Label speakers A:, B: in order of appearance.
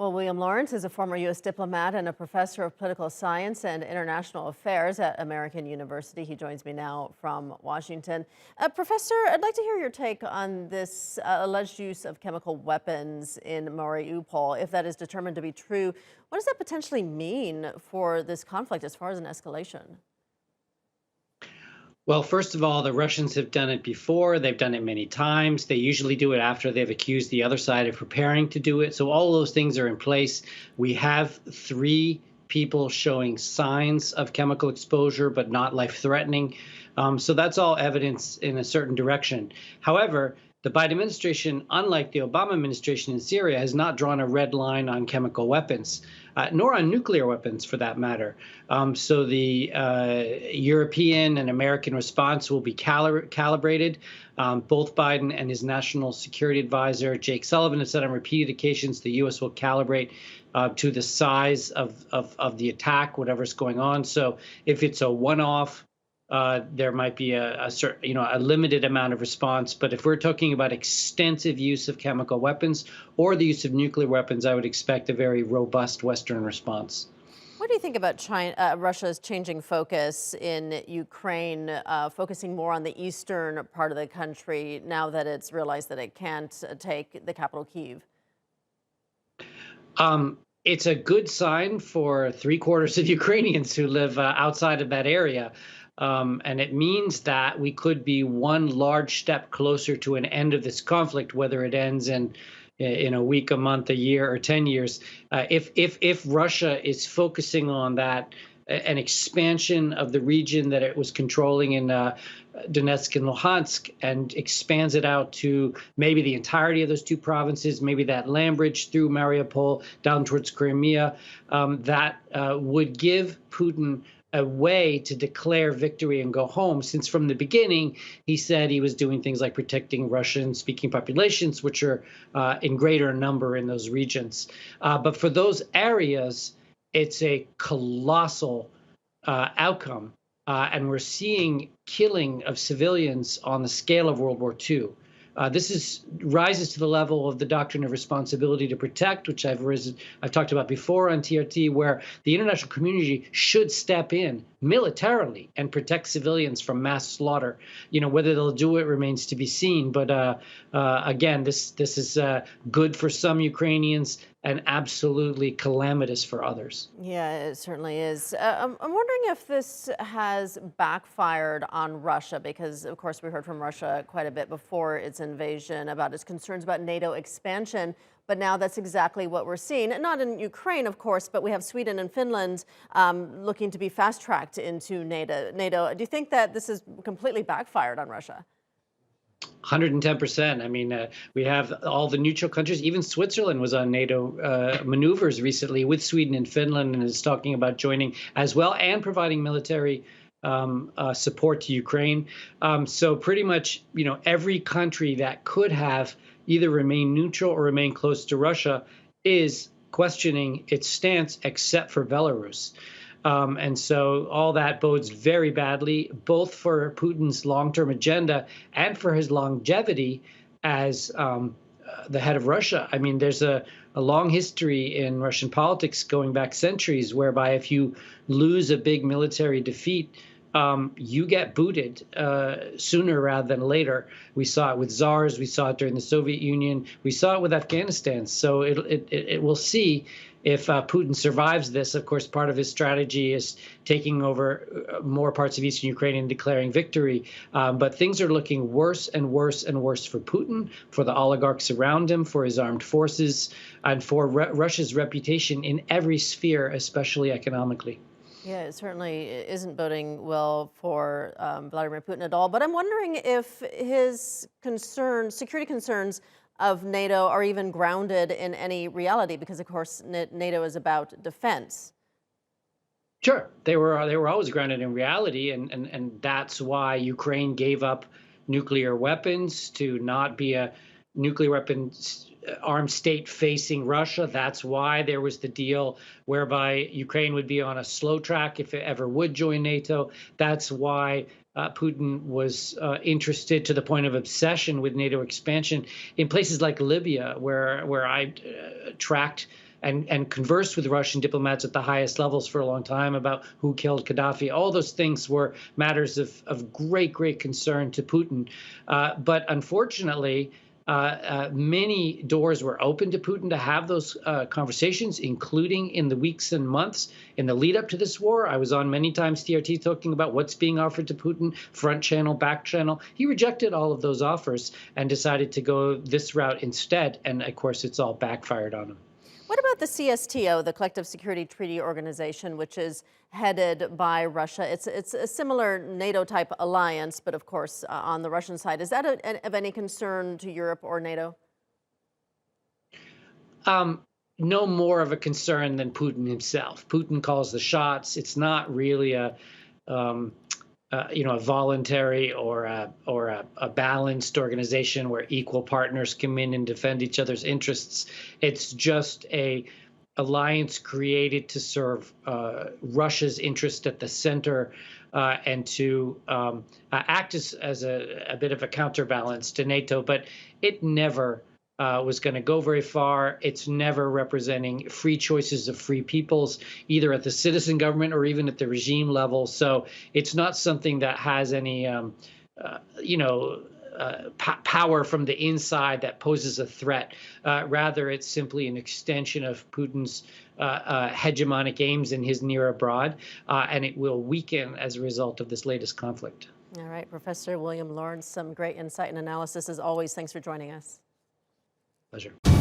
A: Well, William Lawrence is a former U.S. diplomat and a professor of political science and international affairs at American University. He joins me now from Washington. Professor, I'd like to hear your take on this alleged use of chemical weapons in Mariupol. If that is determined to be true, what does that potentially mean for this conflict as far as an escalation?
B: Well, first of all, the Russians have done it before. They've done it many times. They usually do it after they've accused the other side of preparing to do it. So all those things are in place. We have three people showing signs of chemical exposure, but not life-threatening. So that's all evidence in a certain direction. However, the Biden administration, unlike the Obama administration in Syria, has not drawn a red line on chemical weapons, nor on nuclear weapons for that matter. So the European and American response will be calibrated. Both Biden and his national security advisor, Jake Sullivan, have said on repeated occasions the U.S. will calibrate to the size of the attack, whatever's going on. So if it's a one-off, there might be a certain, a limited amount of response. But if we're talking about extensive use of chemical weapons or the use of nuclear weapons, I would expect a very robust Western response.
A: What do you think about Russia's changing focus in Ukraine, focusing more on the eastern part of the country now that it's realized that it can't take the capital, Kyiv?
B: It's a good sign for three-quarters of Ukrainians who live outside of that area. And it means that we could be one large step closer to an end of this conflict, whether it ends in a week, a month, a year, or 10 years. If Russia is focusing on that, an expansion of the region that it was controlling in Donetsk and Luhansk, and expands it out to maybe the entirety of those two provinces, maybe that land bridge through Mariupol down towards Crimea, that would give Putin a way to declare victory and go home, since from the beginning he said he was doing things like protecting Russian-speaking populations, which are in greater number in those regions. But for those areas, it's a colossal outcome, and we're seeing killing of civilians on the scale of World War II. This rises to the level of the doctrine of responsibility to protect, which I've talked about before on TRT, where the international community should step in militarily and protect civilians from mass slaughter. Whether they'll do it remains to be seen. But again, this is good for some Ukrainians and absolutely calamitous for others.
A: Yeah, it certainly is. I'm wondering if this has backfired on Russia, because, of course, we heard from Russia quite a bit before its invasion about its concerns about NATO expansion. But now that's exactly what we're seeing. Not in Ukraine, of course, but we have Sweden and Finland looking to be fast-tracked into NATO. Do you think that this has completely backfired on Russia?
B: 110%. I mean, we have all the neutral countries. Even Switzerland was on NATO maneuvers recently with Sweden and Finland, and is talking about joining as well and providing military support to Ukraine. So pretty much, every country that could have either remain neutral or remain close to Russia is questioning its stance, except for Belarus. And so all that bodes very badly, both for Putin's long-term agenda and for his longevity as the head of Russia. I mean, there's a long history in Russian politics going back centuries, whereby if you lose a big military defeat, you get booted sooner rather than later. We saw it with czars. We saw it during the Soviet Union. We saw it with Afghanistan. So it will see if Putin survives this. Of course, part of his strategy is taking over more parts of eastern Ukraine and declaring victory. But things are looking worse and worse and worse for Putin, for the oligarchs around him, for his armed forces, and for Russia's reputation in every sphere, especially economically.
A: Yeah, it certainly isn't boding well for Vladimir Putin at all. But I'm wondering if his security concerns of NATO are even grounded in any reality, because, of course, NATO is about defense.
B: Sure, they were always grounded in reality, and that's why Ukraine gave up nuclear weapons to not be a nuclear weapons armed state facing Russia. That's why there was the deal whereby Ukraine would be on a slow track if it ever would join NATO. That's why Putin was interested to the point of obsession with NATO expansion in places like Libya, where I tracked and conversed with Russian diplomats at the highest levels for a long time about who killed Gaddafi. All those things were matters of great concern to Putin. But unfortunately, many doors were open to Putin to have those conversations, including in the weeks and months in the lead up to this war. I was on many times TRT talking about what's being offered to Putin, front channel, back channel. He rejected all of those offers and decided to go this route instead. And of course, it's all backfired on him.
A: What about the CSTO, the Collective Security Treaty Organization, which is headed by Russia? It's a similar NATO-type alliance, but of course on the Russian side. Is that of any concern to Europe or NATO?
B: No more of a concern than Putin himself. Putin calls the shots. It's not really a voluntary or a balanced organization where equal partners come in and defend each other's interests. It's just a alliance created to serve Russia's interest at the center and to act as a bit of a counterbalance to NATO. But it never was going to go very far. It's never representing free choices of free peoples, either at the citizen government or even at the regime level. So it's not something that has any, power from the inside that poses a threat. Rather, it's simply an extension of Putin's hegemonic aims in his near abroad, and it will weaken as a result of this latest conflict.
A: All right, Professor William Lawrence, some great insight and analysis as always. Thanks for joining us.
B: Pleasure.